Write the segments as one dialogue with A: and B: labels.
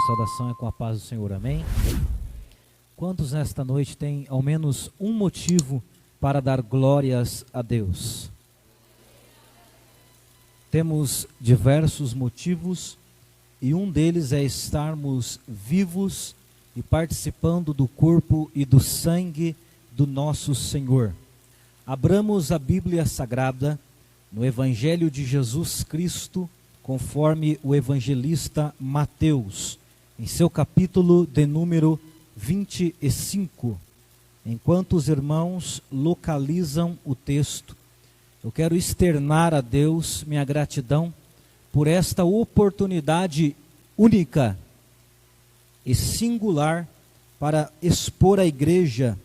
A: saudação é com a paz do Senhor, amém? Quantos nesta noite têm ao menos um motivo para dar glórias a Deus? Temos diversos motivos e um deles é estarmos vivos e participando do corpo e do sangue do nosso Senhor. Abramos a Bíblia Sagrada no Evangelho de Jesus Cristo, conforme o evangelista Mateus, em seu capítulo de número 25. Enquanto os irmãos localizam o texto, eu quero externar a Deus minha gratidão por esta oportunidade única e singular para expor à igreja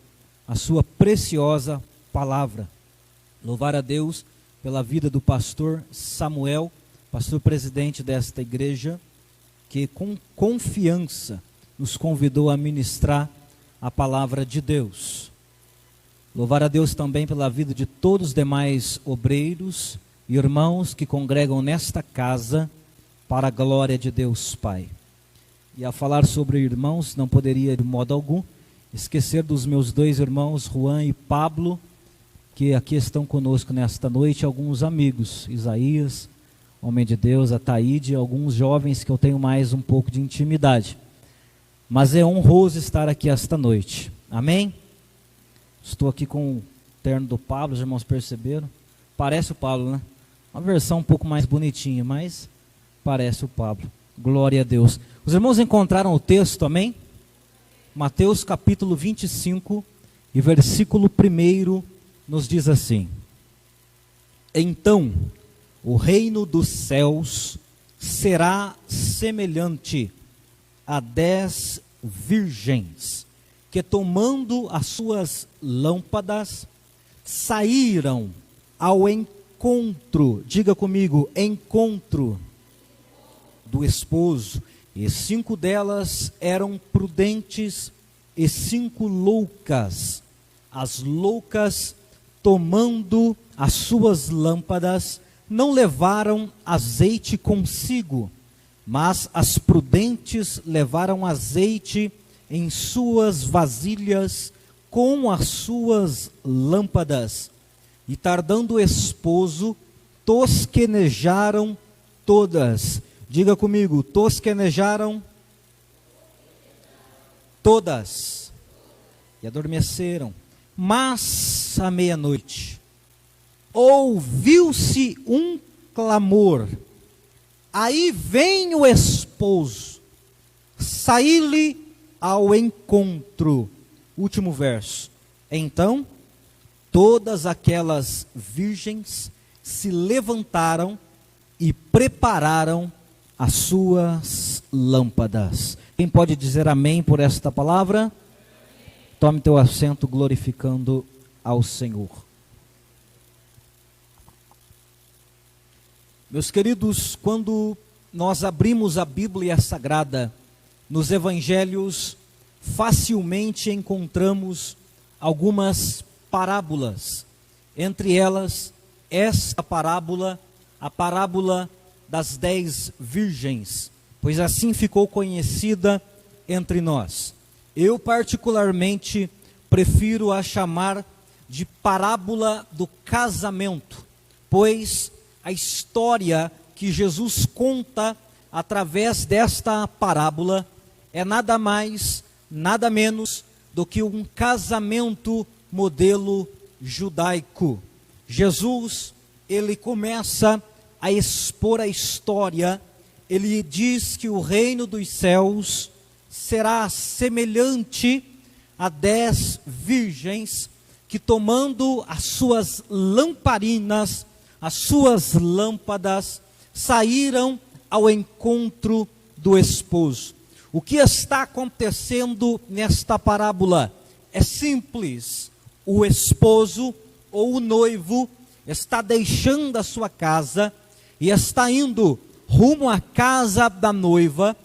A: a sua preciosa palavra. Louvar a Deus pela vida do pastor Samuel, pastor presidente desta igreja, que com confiança nos convidou a ministrar a palavra de Deus. Louvar a Deus também pela vida de todos os demais obreiros e irmãos que congregam nesta casa para a glória de Deus Pai. E a falar sobre irmãos, não poderia de modo algum esquecer dos meus dois irmãos, Juan e Pablo, que aqui estão conosco nesta noite, alguns amigos, Isaías, homem de Deus, a Taíde, alguns jovens que eu tenho mais um pouco de intimidade. Mas é honroso estar aqui esta noite, amém? Estou aqui com o terno do Pablo, os irmãos perceberam? Parece o Pablo, né? Uma versão um pouco mais bonitinha, mas parece o Pablo. Glória a Deus. Os irmãos encontraram o texto, amém? Mateus capítulo 25 e versículo 1 nos diz assim: Então o reino dos céus será semelhante a 10 virgens que, tomando as suas lâmpadas, saíram ao encontro, diga comigo, encontro do esposo, e 5 delas eram prudentes e 5 loucas. As loucas, tomando as suas lâmpadas, não levaram azeite consigo, mas as prudentes levaram azeite em suas vasilhas com as suas lâmpadas. E tardando o esposo, tosquenejaram todas. Diga comigo, tosquenejaram todas e adormeceram. Mas à meia-noite ouviu-se um clamor. Aí vem o esposo, saí-lhe ao encontro. Último verso. Então todas aquelas virgens se levantaram e prepararam as suas lâmpadas. Quem pode dizer amém por esta palavra? Tome teu assento glorificando ao Senhor. Meus queridos, quando nós abrimos a Bíblia Sagrada, nos evangelhos facilmente encontramos algumas parábolas. Entre elas, esta parábola, a parábola das 10 virgens, pois assim ficou conhecida entre nós. Eu particularmente prefiro a chamar de parábola do casamento, pois a história que Jesus conta através desta parábola é nada mais, nada menos do que um casamento modelo judaico. Jesus, ele começa a expor a história, ele diz que o reino dos céus será semelhante a 10 virgens que, tomando as suas lamparinas, as suas lâmpadas, saíram ao encontro do esposo. O que está acontecendo nesta parábola é simples. O esposo ou o noivo está deixando a sua casa e está indo rumo à casa da noiva,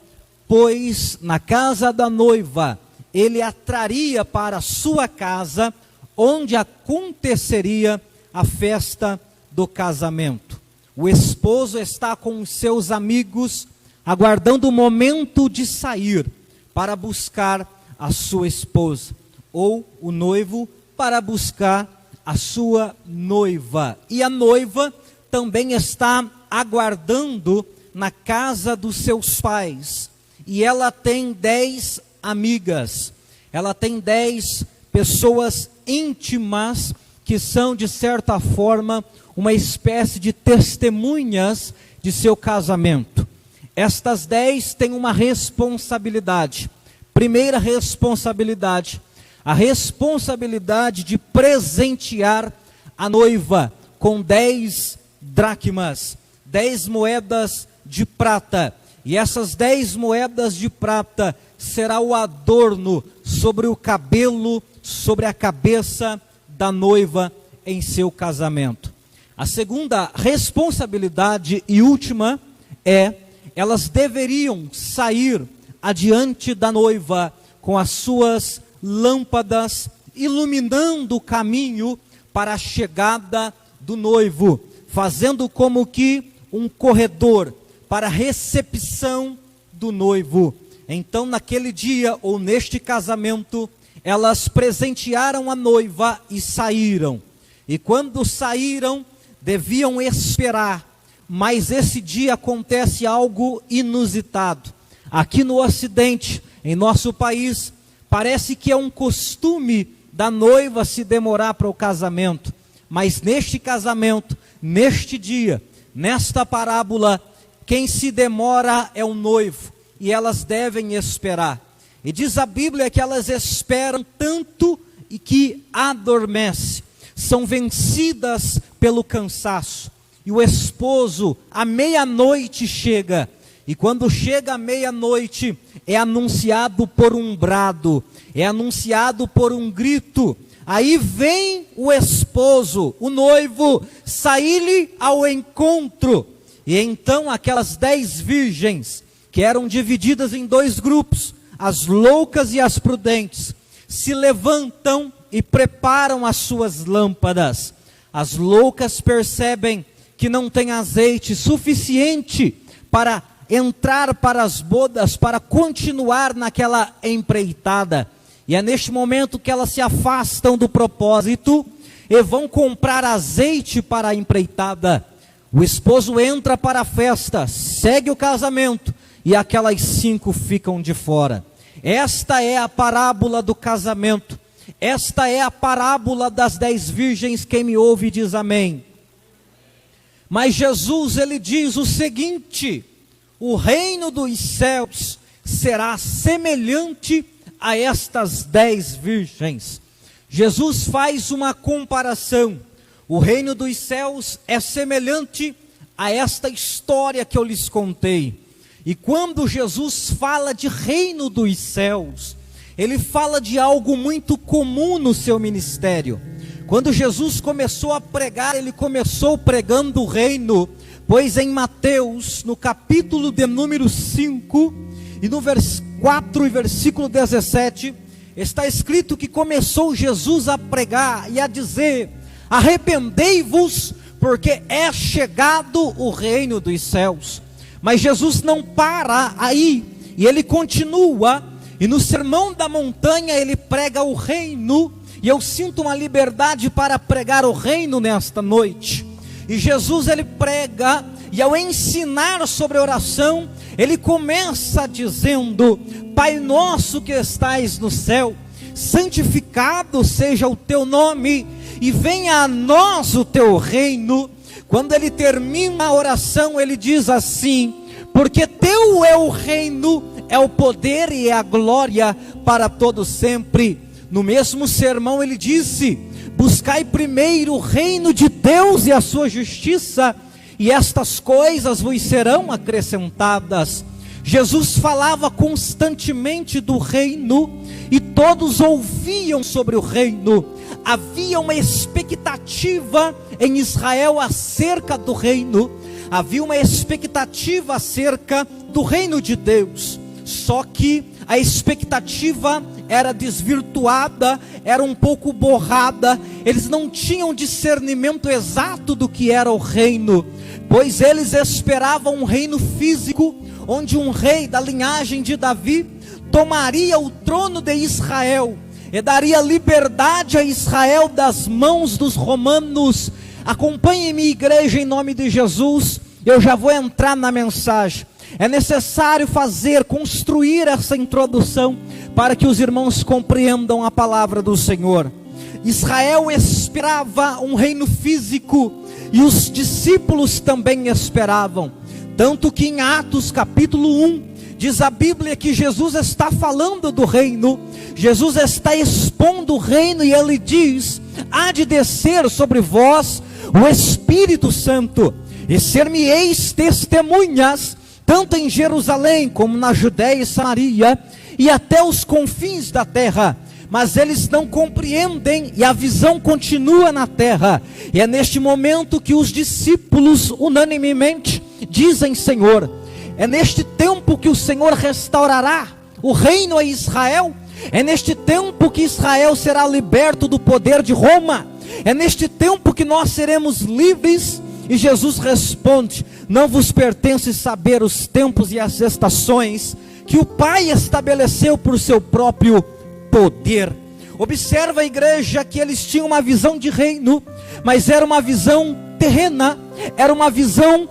A: pois na casa da noiva ele a traria para a sua casa, onde aconteceria a festa do casamento. O esposo está com os seus amigos aguardando o momento de sair para buscar a sua esposa, ou o noivo para buscar a sua noiva. E a noiva também está aguardando na casa dos seus pais. E ela tem 10 amigas, ela tem 10 pessoas íntimas que são, de certa forma, uma espécie de testemunhas de seu casamento. Estas 10 têm uma responsabilidade. Primeira responsabilidade, a responsabilidade de presentear a noiva com 10 dracmas, 10 moedas de prata. E essas 10 moedas de prata será o adorno sobre o cabelo, sobre a cabeça da noiva em seu casamento. A segunda responsabilidade e última é, elas deveriam sair adiante da noiva com as suas lâmpadas, iluminando o caminho para a chegada do noivo, fazendo como que um corredor para a recepção do noivo. Então, naquele dia, ou neste casamento, elas presentearam a noiva e saíram. E quando saíram, deviam esperar. Mas esse dia acontece algo inusitado. Aqui no Ocidente, em nosso país, parece que é um costume da noiva se demorar para o casamento. Mas neste casamento, neste dia, nesta parábola, quem se demora é o noivo, e elas devem esperar. E diz a Bíblia que elas esperam tanto e que adormecem, são vencidas pelo cansaço. E o esposo, à meia-noite chega, e quando chega à meia-noite, é anunciado por um brado, é anunciado por um grito. Aí vem o esposo, o noivo, sair-lhe ao encontro. E então aquelas 10 virgens, que eram divididas em 2 grupos, as loucas e as prudentes, se levantam e preparam as suas lâmpadas. As loucas percebem que não tem azeite suficiente para entrar para as bodas, para continuar naquela empreitada. E é neste momento que elas se afastam do propósito e vão comprar azeite para a empreitada. O esposo entra para a festa, segue o casamento, e aquelas 5 ficam de fora. Esta é a parábola do casamento. Esta é a parábola das 10 virgens. Quem me ouve diz amém. Mas Jesus, ele diz o seguinte: o reino dos céus será semelhante a estas 10 virgens. Jesus faz uma comparação. O reino dos céus é semelhante a esta história que eu lhes contei. E quando Jesus fala de reino dos céus, ele fala de algo muito comum no seu ministério. Quando Jesus começou a pregar, ele começou pregando o reino, pois em Mateus, no capítulo de número 5, e no versículo 4 e versículo 17, está escrito que começou Jesus a pregar e a dizer: arrependei-vos, porque é chegado o reino dos céus. Mas Jesus não para aí, e ele continua, e no Sermão da Montanha ele prega o reino, e eu sinto uma liberdade para pregar o reino nesta noite. E Jesus, ele prega, e ao ensinar sobre oração, ele começa dizendo: Pai nosso que estais no céu, santificado seja o teu nome, e venha a nós o teu reino. Quando ele termina a oração, ele diz assim: porque teu é o reino, é o poder e é a glória para todo sempre. No mesmo sermão ele disse: buscai primeiro o reino de Deus e a sua justiça, e estas coisas vos serão acrescentadas. Jesus falava constantemente do reino, e todos ouviam sobre o reino. Havia uma expectativa em Israel acerca do reino, havia uma expectativa acerca do reino de Deus. Só que a expectativa era desvirtuada, era um pouco borrada. Eles não tinham discernimento exato do que era o reino, pois eles esperavam um reino físico, onde um rei da linhagem de Davi tomaria o trono de Israel e daria liberdade a Israel das mãos dos romanos. Acompanhe-me, igreja, em nome de Jesus. Eu já vou entrar na mensagem. É necessário construir essa introdução para que os irmãos compreendam a palavra do Senhor. Israel esperava um reino físico e os discípulos também esperavam. Tanto que em Atos capítulo 1, diz a Bíblia que Jesus está falando do reino, Jesus está expondo o reino e ele diz: há de descer sobre vós o Espírito Santo, e ser-me-eis testemunhas, tanto em Jerusalém como na Judéia e Samaria, e até os confins da terra. Mas eles não compreendem e a visão continua na terra. E é neste momento que os discípulos unanimemente dizem: Senhor, é neste tempo que o Senhor restaurará o reino a Israel? É neste tempo que Israel será liberto do poder de Roma? É neste tempo que nós seremos livres? E Jesus responde: não vos pertence saber os tempos e as estações que o Pai estabeleceu por seu próprio poder. Observa, a igreja, que eles tinham uma visão de reino, mas era uma visão terrena, era uma visão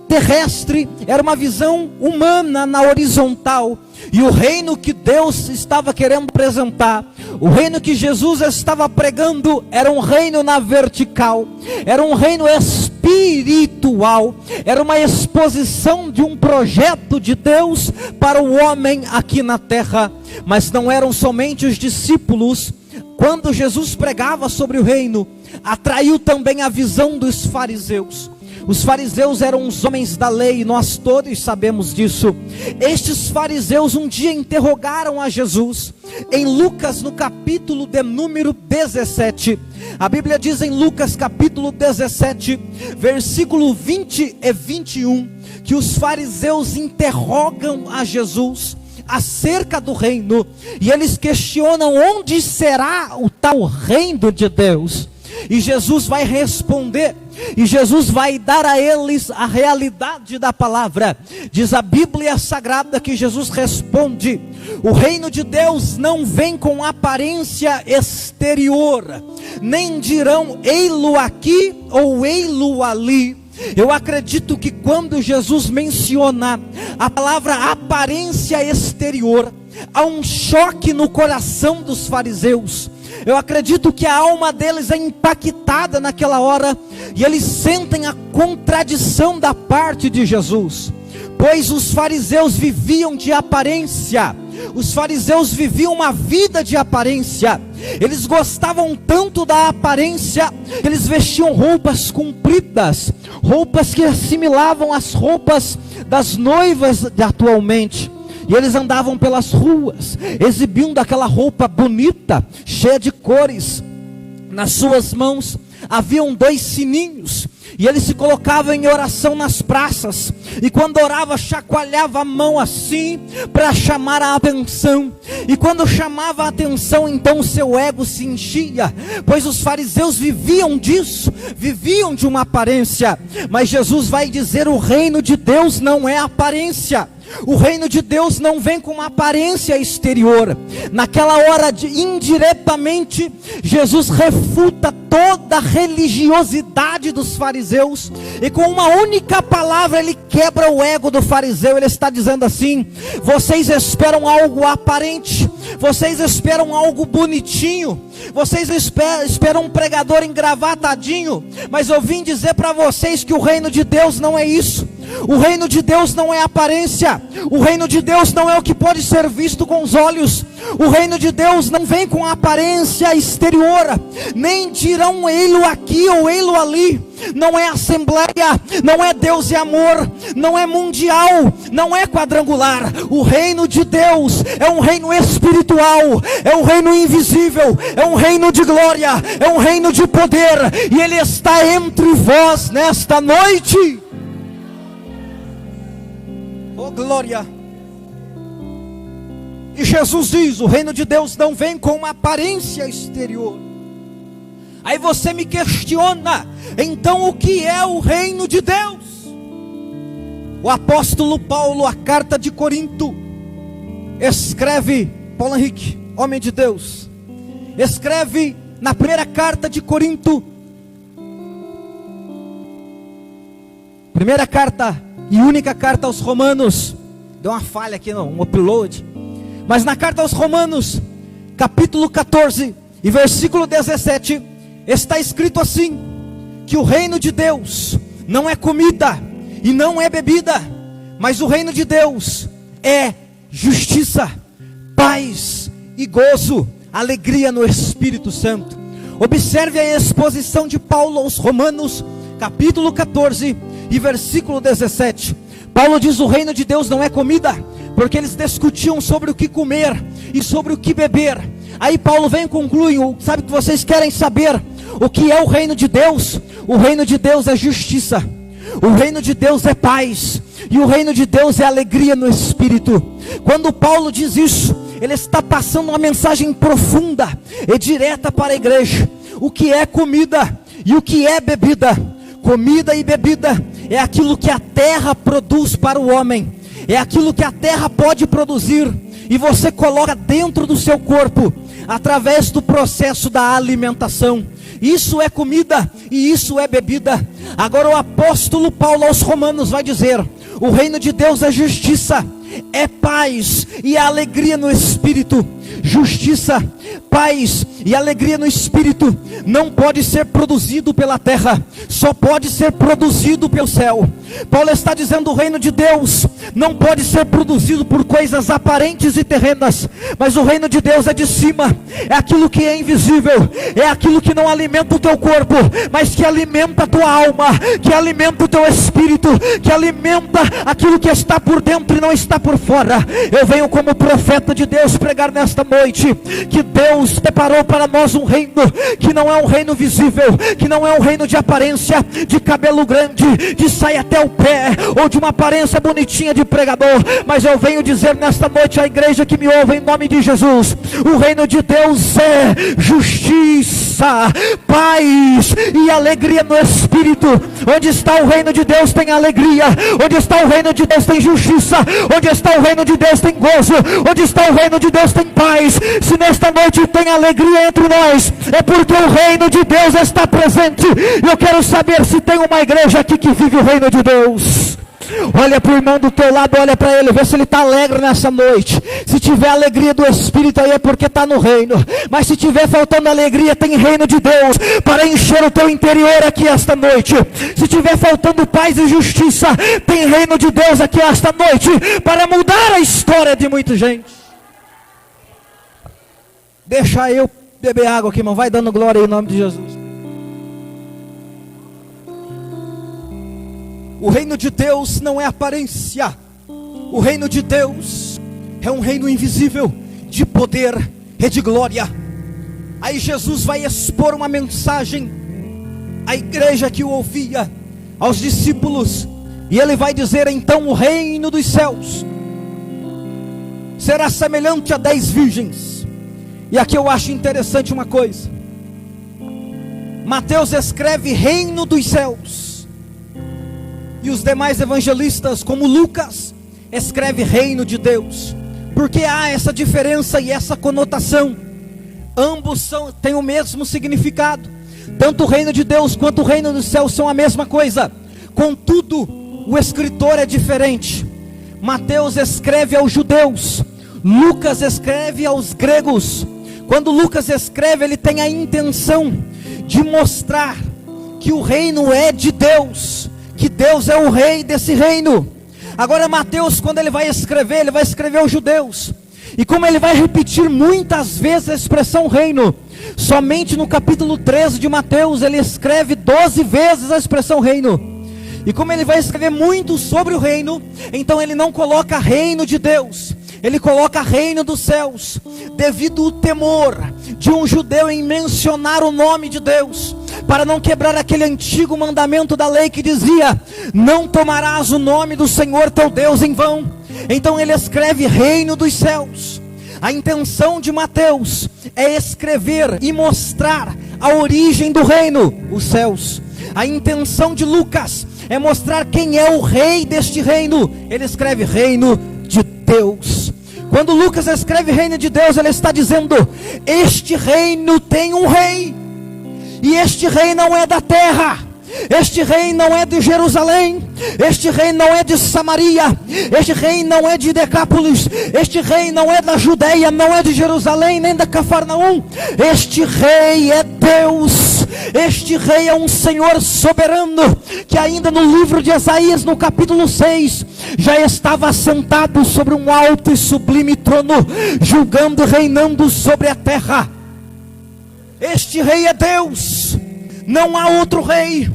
A: terrestre, era uma visão humana na horizontal. E o reino que Deus estava querendo apresentar, o reino que Jesus estava pregando, era um reino na vertical, era um reino espiritual, era uma exposição de um projeto de Deus para o homem aqui na terra. Mas não eram somente os discípulos. Quando Jesus pregava sobre o reino, atraiu também a visão dos fariseus. Os fariseus eram os homens da lei, nós todos sabemos disso. Estes fariseus um dia interrogaram a Jesus, em Lucas no capítulo de número 17. A Bíblia diz em Lucas capítulo 17, versículo 20 e 21, que os fariseus interrogam a Jesus acerca do reino, e eles questionam: onde será o tal reino de Deus? E Jesus vai responder, e Jesus vai dar a eles a realidade da palavra. Diz a Bíblia Sagrada que Jesus responde: o reino de Deus não vem com aparência exterior, nem dirão ei-lo aqui ou ei-lo ali. Eu acredito que quando Jesus menciona a palavra aparência exterior, há um choque no coração dos fariseus. Eu acredito que a alma deles é impactada naquela hora, e eles sentem a contradição da parte de Jesus, pois os fariseus viviam de aparência. Os fariseus viviam uma vida de aparência. Eles gostavam tanto da aparência, que eles vestiam roupas compridas, roupas que assimilavam as roupas das noivas de atualmente. E eles andavam pelas ruas, exibindo aquela roupa bonita, cheia de cores. Nas suas mãos haviam 2 sininhos, e eles se colocavam em oração nas praças, e quando orava, chacoalhava a mão assim, para chamar a atenção. E quando chamava a atenção, então o seu ego se enchia, pois os fariseus viviam disso, viviam de uma aparência. Mas Jesus vai dizer: o reino de Deus não é aparência. O reino de Deus não vem com uma aparência exterior. Naquela hora, indiretamente, Jesus refuta toda a religiosidade dos fariseus, e com uma única palavra ele quebra o ego do fariseu. Ele está dizendo assim: vocês esperam algo aparente, vocês esperam algo bonitinho, vocês esperam um pregador engravatadinho, mas eu vim dizer para vocês que o reino de Deus não é isso. O reino de Deus não é aparência. O reino de Deus não é o que pode ser visto com os olhos. O reino de Deus não vem com aparência exterior, nem dirão ei-lo aqui ou ei-lo ali. Não é assembleia, não é Deus e amor, não é mundial, não é quadrangular. O reino de Deus é um reino espiritual, é um reino invisível, é um reino de glória, é um reino de poder, e ele está entre vós nesta noite. Oh glória! E Jesus diz: o reino de Deus não vem com uma aparência exterior. Aí você me questiona: então o que é o reino de Deus? o apóstolo Paulo, a carta de Corinto, escreve, Paulo Henrique, homem de Deus, escreve na primeira carta de Corinto, primeira carta e única carta aos Romanos, deu uma falha aqui, um upload, mas na carta aos Romanos, capítulo 14 e versículo 17, está escrito assim, que o reino de Deus não é comida e não é bebida, mas o reino de Deus é justiça, paz e gozo, alegria no Espírito Santo. Observe a exposição de Paulo aos Romanos, capítulo 14 e versículo 17. Paulo diz: o reino de Deus não é comida, porque eles discutiam sobre o que comer e sobre o que beber. Aí Paulo vem e conclui: sabe que vocês querem saber o que é o reino de Deus? O reino de Deus é justiça, o reino de Deus é paz, e o reino de Deus é alegria no Espírito. Quando Paulo diz isso, ele está passando uma mensagem profunda e direta para a igreja. O que é comida e o que é bebida? Comida e bebida é aquilo que a terra produz para o homem, é aquilo que a terra pode produzir, e você coloca dentro do seu corpo, através do processo da alimentação. Isso é comida e isso é bebida. Agora o apóstolo Paulo aos Romanos vai dizer: o reino de Deus é justiça, é paz e alegria no Espírito. Justiça, paz e alegria no Espírito não pode ser produzido pela terra, só pode ser produzido pelo céu. Paulo está dizendo: o reino de Deus não pode ser produzido por coisas aparentes e terrenas, mas o reino de Deus é de cima, é aquilo que é invisível, é aquilo que não alimenta o teu corpo, mas que alimenta a tua alma, que alimenta o teu espírito, que alimenta aquilo que está por dentro e não está por fora. Eu venho como profeta de Deus pregar nesta noite, que Deus preparou para nós um reino, que não é um reino visível, que não é um reino de aparência, de cabelo grande, de saia até o pé, ou de uma aparência bonitinha de pregador, mas eu venho dizer nesta noite à igreja que me ouve, em nome de Jesus: o reino de Deus é justiça, paz e alegria no Espírito. Onde está o reino de Deus tem alegria, onde está o reino de Deus tem justiça, onde está o reino de Deus tem gozo, onde está o reino de Deus tem paz. Se nesta noite tem alegria entre nós, é porque o reino de Deus está presente. E eu quero saber se tem uma igreja aqui que vive o reino de Deus. Olha para o irmão do teu lado, olha para ele, vê se ele está alegre nessa noite. Se tiver alegria do Espírito aí é porque está no reino, mas se tiver faltando alegria, tem reino de Deus para encher o teu interior aqui esta noite. Se tiver faltando paz e justiça, tem reino de Deus aqui esta noite para mudar a história de muita gente. Deixa eu beber água aqui, irmão, vai dando glória aí em nome de Jesus. O reino de Deus não é aparência, o reino de Deus é um reino invisível, de poder e de glória. Aí Jesus vai expor uma mensagem à igreja que o ouvia, aos discípulos, e ele vai dizer: então o reino dos céus será semelhante a 10 virgens. E aqui eu acho interessante uma coisa: Mateus escreve reino dos céus, e os demais evangelistas, como Lucas, escreve reino de Deus. Porque há essa diferença e essa conotação. Ambos têm o mesmo significado. Tanto o reino de Deus quanto o reino dos céus são a mesma coisa. Contudo, o escritor é diferente. Mateus escreve aos judeus, Lucas escreve aos gregos. Quando Lucas escreve, ele tem a intenção de mostrar que o reino é de Deus, que Deus é o rei desse reino. Agora Mateus, quando ele vai escrever aos judeus, e como ele vai repetir muitas vezes a expressão reino, somente no capítulo 13 de Mateus, ele escreve 12 vezes a expressão reino. E como ele vai escrever muito sobre o reino, então ele não coloca reino de Deus, ele coloca reino dos céus, devido ao temor de um judeu em mencionar o nome de Deus, para não quebrar aquele antigo mandamento da lei que dizia: não tomarás o nome do Senhor teu Deus em vão. Então ele escreve reino dos céus. A intenção de Mateus é escrever e mostrar a origem do reino, os céus. A intenção de Lucas é mostrar quem é o rei deste reino. Ele escreve reino de Deus. Quando Lucas escreve reino de Deus, ele está dizendo: este reino tem um rei, e este rei não é da terra, este rei não é de Jerusalém, este rei não é de Samaria, este rei não é de Decápolis, este rei não é da Judeia, não é de Jerusalém, nem da Cafarnaum. Este rei é Deus, este rei é um Senhor soberano, que ainda no livro de Isaías, no capítulo 6, já estava assentado sobre um alto e sublime trono, julgando e reinando sobre a terra. Este rei é Deus, não há outro rei,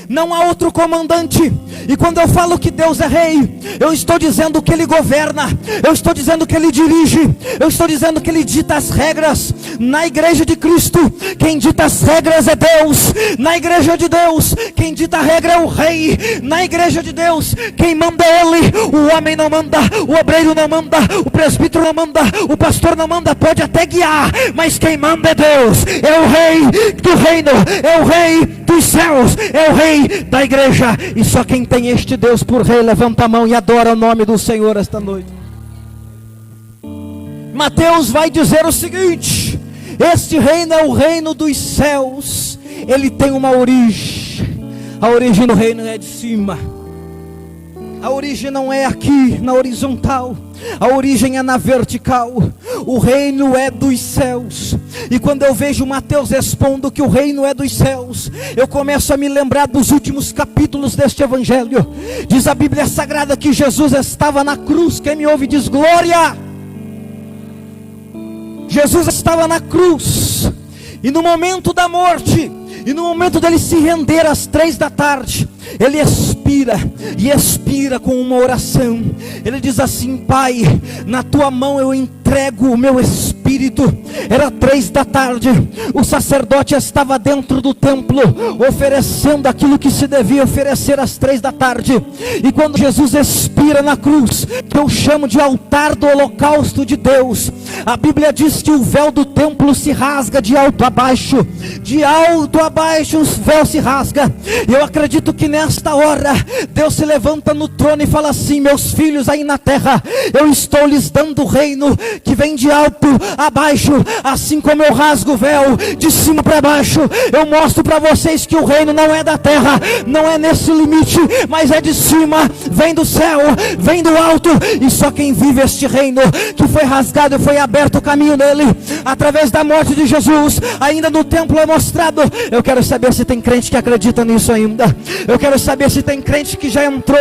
A: não há outro comandante. E quando eu falo que Deus é rei, eu estou dizendo que Ele governa, eu estou dizendo que Ele dirige, eu estou dizendo que Ele dita as regras. Na igreja de Cristo, quem dita as regras é Deus. Na igreja de Deus, quem dita a regra é o rei. Na igreja de Deus, quem manda é Ele. O homem não manda, o obreiro não manda, o presbítero não manda, o pastor não manda, pode até guiar, mas quem manda é Deus. É o rei do reino, é o rei dos céus, é o rei da igreja. E só quem tem este Deus por rei, levanta a mão e adora o nome do Senhor esta noite. Mateus vai dizer o seguinte: este reino é o reino dos céus. Ele tem uma origem. A origem do reino é de cima. A origem não é aqui na horizontal, a origem é na vertical. O reino é dos céus. E quando eu vejo Mateus expondo que o reino é dos céus, eu começo a me lembrar dos últimos capítulos deste evangelho. Diz a Bíblia Sagrada que Jesus estava na cruz. Quem me ouve diz glória. Jesus estava na cruz, e no momento da morte, e no momento dele se render às 3 da tarde, ele expira, e expira com uma oração. Ele diz assim: Pai, na tua mão eu entrego o meu espírito. Era 3 da tarde, o sacerdote estava dentro do templo, oferecendo aquilo que se devia oferecer às 3 da tarde. E quando Jesus expira na cruz, que eu chamo de altar do holocausto de Deus, a Bíblia diz que o véu do templo se rasga de alto a baixo. De alto a baixo o véu se rasga. E eu acredito que nesta hora Deus se levanta no trono e fala assim: meus filhos aí na terra, eu estou lhes dando o reino que vem de alto a baixo. Assim como eu rasgo o véu de cima para baixo, eu mostro para vocês que o reino não é da terra, não é nesse limite, mas é de cima, vem do céu, vem do alto. E só quem vive este reino, que foi rasgado e foi aberto o caminho dele, através da morte de Jesus, ainda no templo é mostrado. Eu quero saber se tem crente que acredita nisso ainda. Eu quero saber se tem crente que já entrou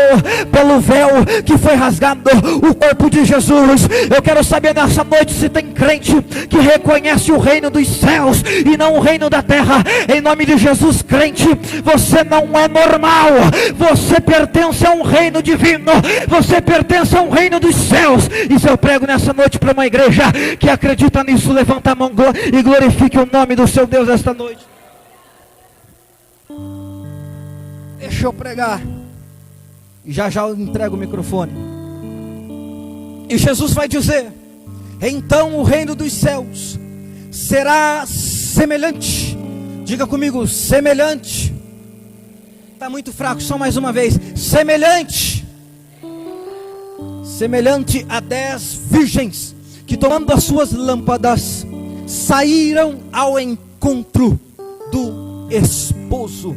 A: pelo véu que foi rasgado, o corpo de Jesus. Eu quero saber nessa noite se tem crente que reconhece o reino dos céus e não o reino da terra. Em nome de Jesus, crente, você não é normal, você pertence a um reino divino, você pertence a um reino dos céus. E se eu prego nessa noite para uma igreja que acredita nisso, levanta a mão e glorifique o nome do seu Deus esta noite. Deixa eu pregar, e já eu entrego o microfone. E Jesus vai dizer: então o reino dos céus será semelhante. Diga comigo, semelhante. Está muito fraco, só mais uma vez. Semelhante. Semelhante a 10 virgens que, tomando as suas lâmpadas, saíram ao encontro do esposo.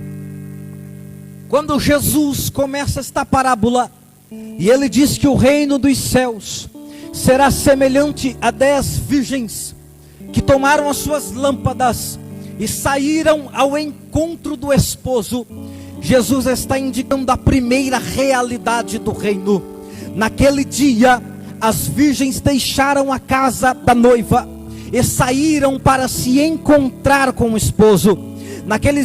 A: Quando Jesus começa esta parábola, e ele diz que o reino dos céus será semelhante a 10 virgens que tomaram as suas lâmpadas e saíram ao encontro do esposo, Jesus está indicando a primeira realidade do reino. Naquele dia, as virgens deixaram a casa da noiva e saíram para se encontrar com o esposo. Naquele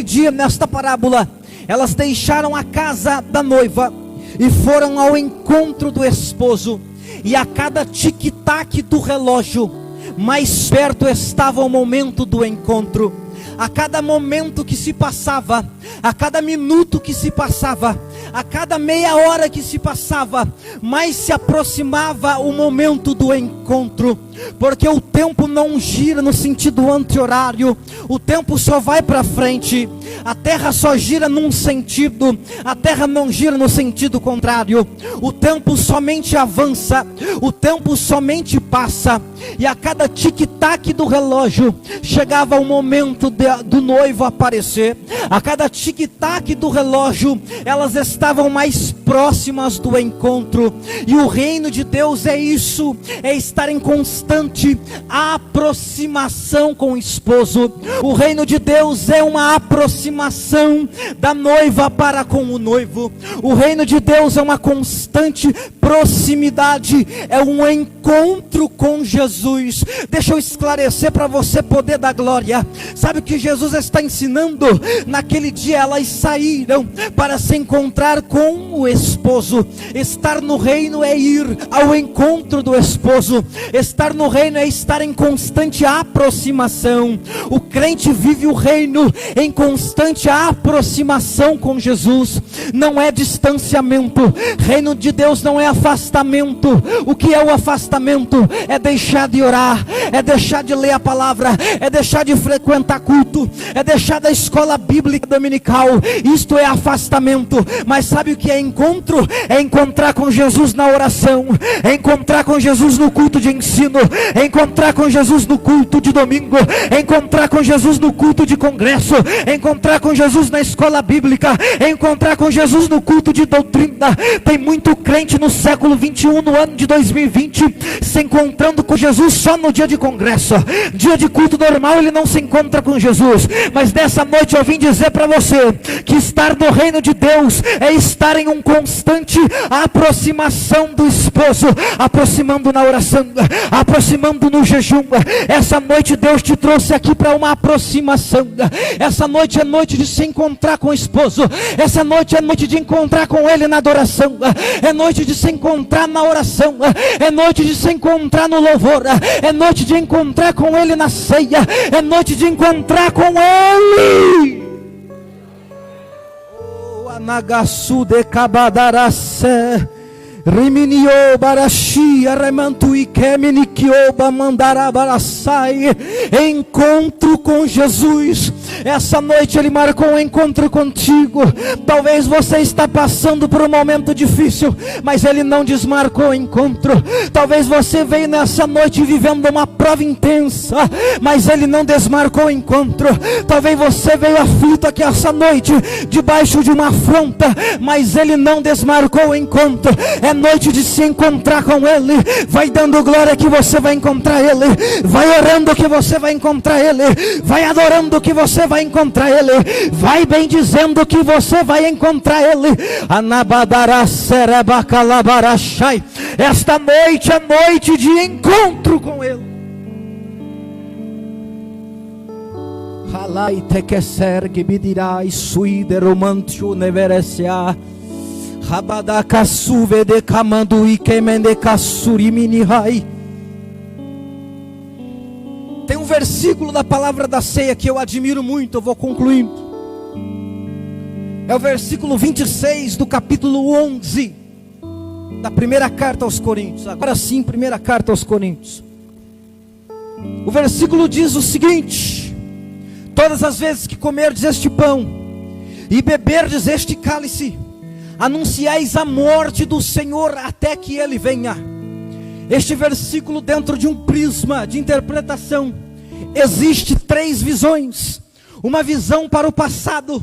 A: dia, nesta parábola, elas deixaram a casa da noiva e foram ao encontro do esposo. E a cada tic-tac do relógio, mais perto estava o momento do encontro. A cada momento que se passava, a cada minuto que se passava, a cada meia hora que se passava, mais se aproximava o momento do encontro. Porque o tempo não gira no sentido anti-horário, o tempo só vai para frente. A terra só gira num sentido, a terra não gira no sentido contrário. O tempo somente avança, o tempo somente passa, e a cada tic-tac do relógio chegava o momento do noivo aparecer. A cada tic-tac do relógio elas estavam mais próximas do encontro. E o reino de Deus é isso, é estar em constante aproximação com o esposo. O reino de Deus é uma aproximação da noiva para com o noivo. O reino de Deus é uma constante proximidade, é um encontro com Jesus. Deixa eu esclarecer para você poder dar glória. Sabe o que Jesus está ensinando? Naquele dia elas saíram para se encontrar com o esposo. Estar no reino é ir ao encontro do esposo. Estar no reino é estar em constante aproximação. O crente vive o reino em constante aproximação com Jesus. Não é distanciamento. Reino de Deus não é afastamento. O que é o afastamento? É deixar de orar, é deixar de ler a palavra, é deixar de frequentar culto, é deixar da escola bíblica dominical. Isto é afastamento. Mas sabe o que é encontro? É encontrar com Jesus na oração, é encontrar com Jesus no culto de ensino, é encontrar com Jesus no culto de domingo, é encontrar com Jesus no culto de congresso, é encontrar com Jesus na escola bíblica, é encontrar com Jesus no culto de doutrina. Tem muito crente no século 21, no ano de 2020, se encontrando com Jesus só no dia de congresso. Dia de culto normal ele não se encontra com Jesus. Mas nessa noite eu vim dizer para você que estar no reino de Deus é estar em um constante aproximação do esposo, aproximando na oração, aproximando no jejum. Essa noite Deus te trouxe aqui para uma aproximação. Essa noite é noite de se encontrar com o esposo. Essa noite é noite de encontrar com ele na adoração. É noite de se encontrar na oração. É noite de se encontrar no louvor. É noite de encontrar com ele na ceia. É noite de encontrar com ele. Oh, Anagasu de Kabadarase Riminio Barashia Remantui Keminikioba Mandarabarasai. Encontro com Jesus. Essa noite ele marcou um encontro contigo. Talvez você está passando por um momento difícil, mas ele não desmarcou o encontro. Talvez você veio nessa noite vivendo uma prova intensa, mas ele não desmarcou o encontro. Talvez você veio aflito aqui essa noite, debaixo de uma afronta, mas ele não desmarcou o encontro. É noite de se encontrar com ele. Vai dando glória que você vai encontrar ele. Vai orando que você vai encontrar ele. Vai adorando que você vai encontrar ele. Vai bem dizendo que você vai encontrar ele. Esta noite é noite de encontro com ele. Halai tekeser que me dirá suide romantio neveresia. Rabadakasuve de kamandu e kemende kasuri minihai. Tem um versículo da palavra da ceia que eu admiro muito, eu vou concluindo. É o versículo 26 do capítulo 11 da primeira carta aos Coríntios. Agora sim, primeira carta aos Coríntios. O versículo diz o seguinte: todas as vezes que comerdes este pão e beberdes este cálice, anunciais a morte do Senhor até que ele venha. Este versículo, dentro de um prisma de interpretação, existe três visões: uma visão para o passado,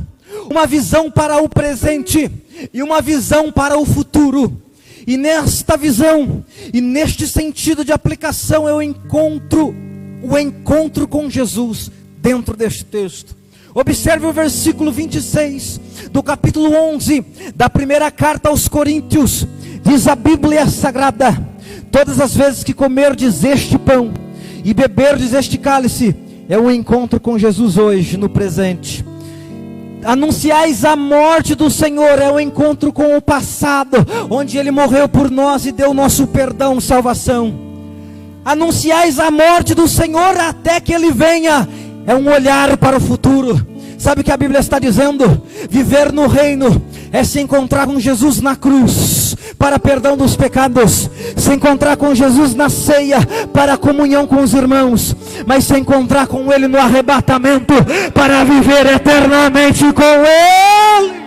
A: uma visão para o presente e uma visão para o futuro. E nesta visão e neste sentido de aplicação eu encontro o encontro com Jesus dentro deste texto. Observe o versículo 26 do capítulo 11 da primeira carta aos Coríntios. Diz a Bíblia Sagrada: todas as vezes que comerdes este pão e beberdes este cálice, é um encontro com Jesus hoje, no presente. Anunciais a morte do Senhor, é um encontro com o passado, onde ele morreu por nós e deu nosso perdão, salvação. Anunciais a morte do Senhor até que ele venha, é um olhar para o futuro. Sabe o que a Bíblia está dizendo? Viver no reino é se encontrar com Jesus na cruz, para perdão dos pecados, se encontrar com Jesus na ceia para a comunhão com os irmãos, mas se encontrar com Ele no arrebatamento para viver eternamente com Ele.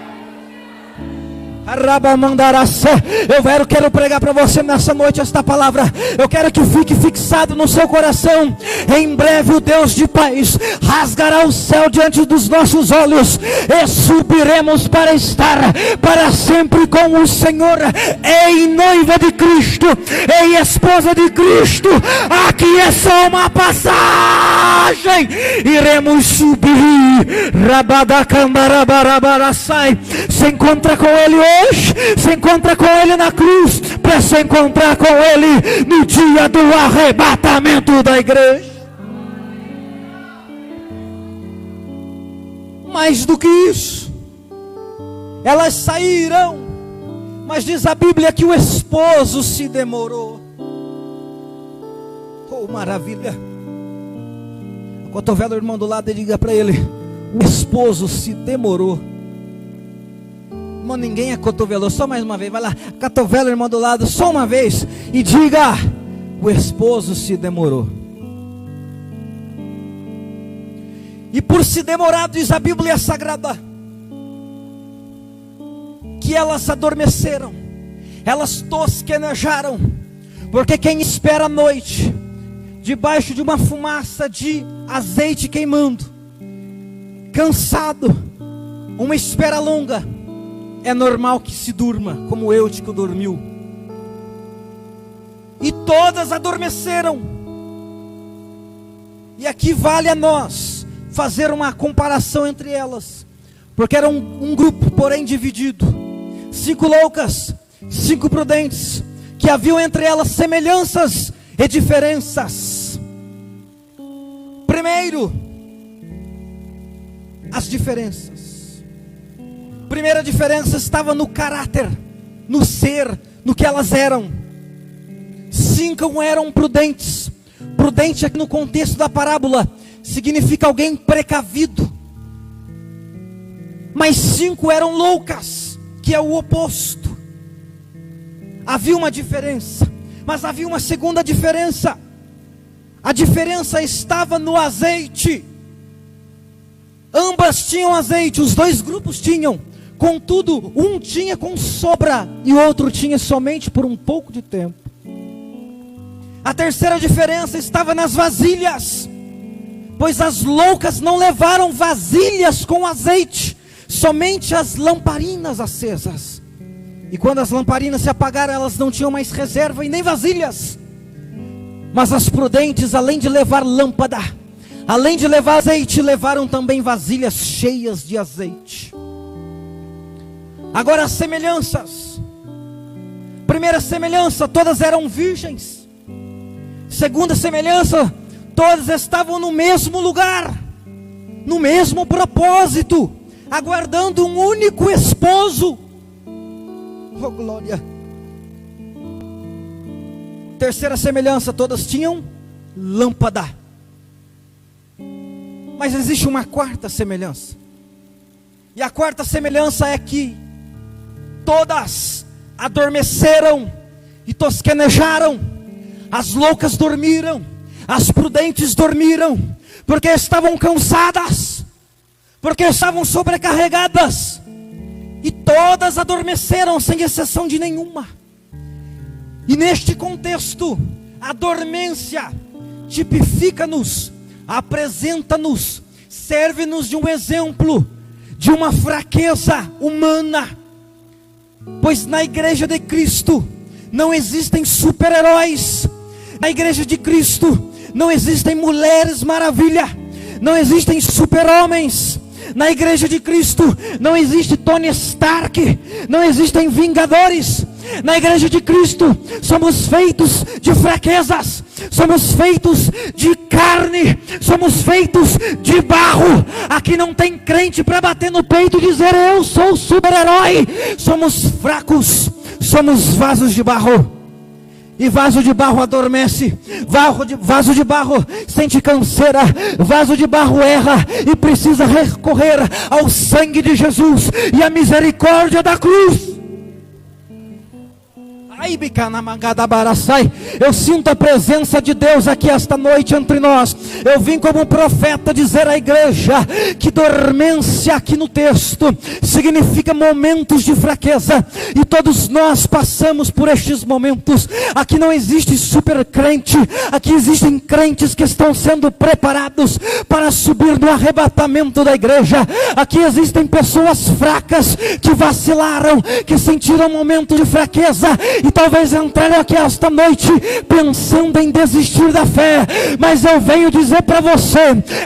A: Eu quero pregar para você nessa noite esta palavra. Eu quero que fique fixado no seu coração. Em breve o Deus de paz rasgará o céu diante dos nossos olhos, e subiremos para estar para sempre com o Senhor. Ei, noiva de Cristo, ei, esposa de Cristo, aqui é só uma passagem. Iremos subir. Se encontra com Ele hoje, se encontra com Ele na cruz, para se encontrar com Ele no dia do arrebatamento da igreja. Mais do que isso, elas saíram, mas diz a Bíblia que o esposo se demorou. Oh, maravilha! Cotovela o irmão do lado e diga para ele: o esposo se demorou. Irmão, ninguém acotovelou, só mais uma vez, vai lá, cotovela o irmão do lado, só uma vez, e diga: o esposo se demorou. E por se demorar, diz a Bíblia Sagrada, que elas adormeceram, elas tosquenejaram, porque quem espera a noite, debaixo de uma fumaça de azeite queimando, cansado, uma espera longa, é normal que se durma, como Eutico dormiu. E todas adormeceram. E aqui vale a nós fazer uma comparação entre elas, porque era um grupo, porém dividido. 5 loucas, 5 prudentes, que haviam entre elas semelhanças e diferenças. Primeiro, as diferenças. Primeira diferença estava no caráter, no ser, no que elas eram. 5 eram prudentes. Prudente aqui no contexto da parábola significa alguém precavido. Mas 5 eram loucas, que é o oposto. Havia uma diferença, mas havia uma segunda diferença. A diferença estava no azeite. Ambas tinham azeite, os 2 grupos tinham. Contudo, um tinha com sobra e o outro tinha somente por um pouco de tempo. A terceira diferença estava nas vasilhas, pois as loucas não levaram vasilhas com azeite, somente as lamparinas acesas. E quando as lamparinas se apagaram, elas não tinham mais reserva e nem vasilhas. Mas as prudentes, além de levar lâmpada, além de levar azeite, levaram também vasilhas cheias de azeite. Agora as semelhanças. Primeira semelhança, todas eram virgens. Segunda semelhança, todas estavam no mesmo lugar, no mesmo propósito, aguardando um único esposo. Oh, glória. Terceira semelhança, todas tinham lâmpada. Mas existe uma quarta semelhança. E a quarta semelhança é que todas adormeceram e tosquenejaram. As loucas dormiram, as prudentes dormiram, porque estavam cansadas, porque estavam sobrecarregadas. E todas adormeceram, sem exceção de nenhuma. E neste contexto, a dormência tipifica-nos, apresenta-nos, serve-nos de um exemplo de uma fraqueza humana. Pois na igreja de Cristo não existem super-heróis. Na igreja de Cristo não existem mulheres maravilha, não existem super-homens. Na igreja de Cristo não existe Tony Stark, não existem vingadores. Na igreja de Cristo somos feitos de fraquezas, somos feitos de carne, somos feitos de barro. Aqui não tem crente para bater no peito e dizer eu sou super-herói. Somos fracos, somos vasos de barro. E vaso de barro adormece, vaso de barro sente canseira, vaso de barro erra e precisa recorrer ao sangue de Jesus e à misericórdia da cruz. Eu sinto a presença de Deus aqui esta noite entre nós. Eu vim como profeta dizer à igreja que dormência aqui no texto significa momentos de fraqueza, e todos nós passamos por estes momentos. Aqui não existe super crente, aqui existem crentes que estão sendo preparados para subir no arrebatamento da igreja. Aqui existem pessoas fracas que vacilaram, que sentiram momento de fraqueza e talvez entraram aqui esta noite pensando em desistir da fé. Mas eu venho dizer para você,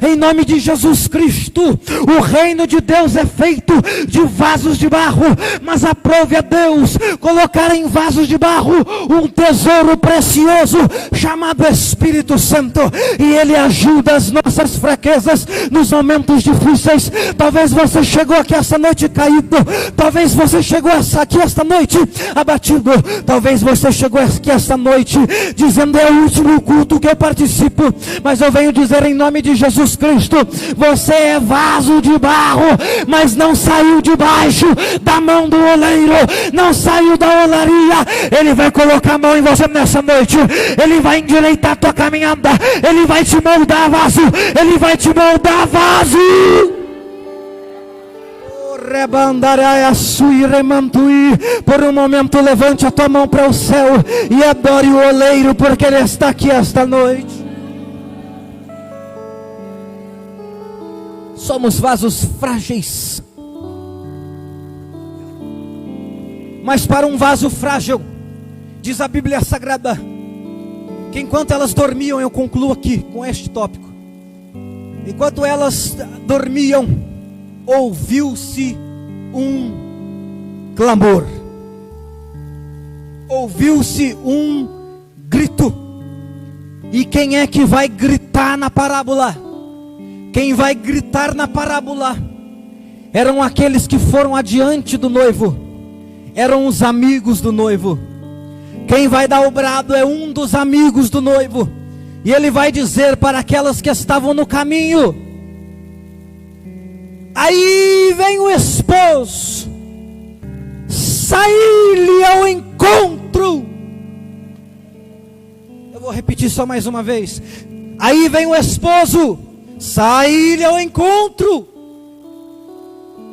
A: em nome de Jesus Cristo, o reino de Deus é feito de vasos de barro, mas aprove a Deus colocar em vasos de barro um tesouro precioso chamado Espírito Santo, e Ele ajuda as nossas fraquezas nos momentos difíceis. Talvez você chegou aqui esta noite caído, talvez você chegou aqui esta noite abatido, talvez você chegou aqui esta noite dizendo: é o último culto que eu participo. Mas eu venho dizer em nome de Jesus Cristo: você é vaso de barro, mas não saiu debaixo da mão do oleiro, não saiu da olaria. Ele vai colocar a mão em você nessa noite, Ele vai endireitar a tua caminhada, Ele vai te moldar vaso, Ele vai te moldar vaso. Por um momento levante a tua mão para o céu e adore o oleiro, porque Ele está aqui esta noite. Somos vasos frágeis, mas para um vaso frágil, diz a Bíblia Sagrada, que enquanto elas dormiam, eu concluo aqui com este tópico, enquanto elas dormiam, ouviu-se um clamor, ouviu-se um grito. E quem é que vai gritar na parábola? Quem vai gritar na parábola eram aqueles que foram adiante do noivo, eram os amigos do noivo. Quem vai dar o brado é um dos amigos do noivo, e ele vai dizer para aquelas que estavam no caminho: aí vem o esposo, saí-lhe ao encontro. Eu vou repetir só mais uma vez: aí vem o esposo, saí-lhe ao encontro.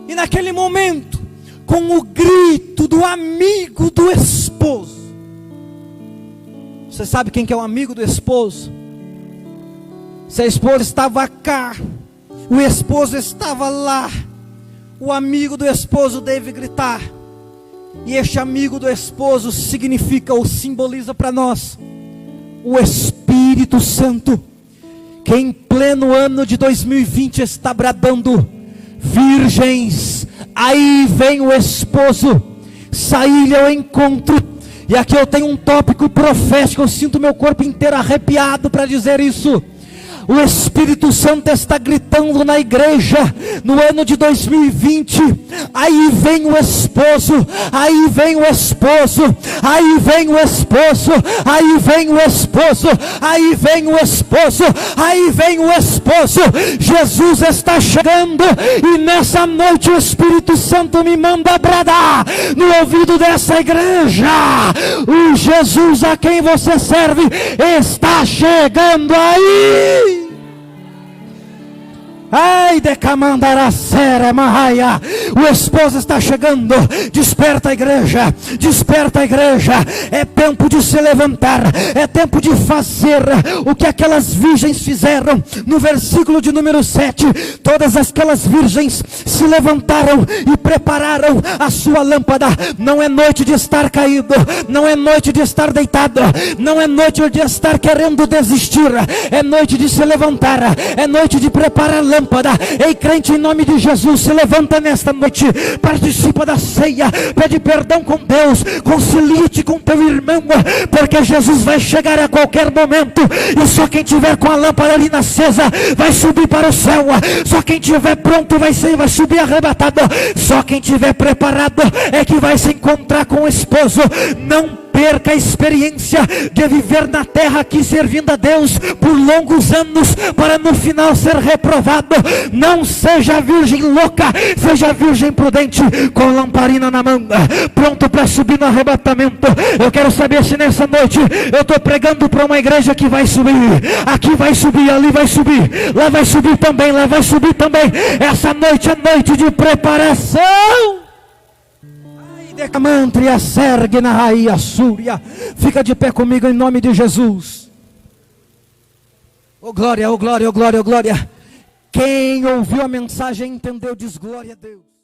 A: E naquele momento, com o grito do amigo do esposo, você sabe quem que é o amigo do esposo? Se a esposa estava cá, o esposo estava lá, o amigo do esposo deve gritar. E este amigo do esposo significa ou simboliza para nós o Espírito Santo, que em pleno ano de 2020 está bradando: virgens, aí vem o esposo, saí-lhe ao encontro. E aqui eu tenho um tópico profético, eu sinto meu corpo inteiro arrepiado para dizer isso. O Espírito Santo está gritando na igreja no ano de 2020: aí vem o esposo, aí vem o esposo, aí vem o esposo, aí vem o esposo, aí vem o esposo, aí vem o esposo. Jesus está chegando, e nessa noite o Espírito Santo me manda bradar no ouvido dessa igreja: o Jesus a quem você serve está chegando aí. Ai, decamandará sere mahaia. O esposo está chegando. Desperta a igreja, desperta a igreja. É tempo de se levantar, é tempo de fazer o que aquelas virgens fizeram. No versículo de número 7, todas aquelas virgens se levantaram e prepararam a sua lâmpada. Não é noite de estar caído, não é noite de estar deitado, não é noite de estar querendo desistir, é noite de se levantar, é noite de preparar a lâmpada. Ei, crente, em nome de Jesus, se levanta nesta noite, participa da ceia, pede perdão com Deus, concilie-te com teu irmão, porque Jesus vai chegar a qualquer momento, e só quem tiver com a lâmpada ali acesa vai subir para o céu. Só quem tiver pronto vai subir arrebatado. Só quem tiver preparado é que vai se encontrar com o esposo. Não perca a experiência de viver na terra aqui servindo a Deus por longos anos, para no final ser reprovado. Não seja virgem louca, seja virgem prudente, com lamparina na mão, pronto para subir no arrebatamento. Eu quero saber se nessa noite eu estou pregando para uma igreja que vai subir. Aqui vai subir, ali vai subir, lá vai subir também, lá vai subir também. Essa noite é noite de preparação. Fica de pé comigo em nome de Jesus. Oh glória, oh glória, oh glória, oh glória. Quem ouviu a mensagem entendeu, diz glória a Deus.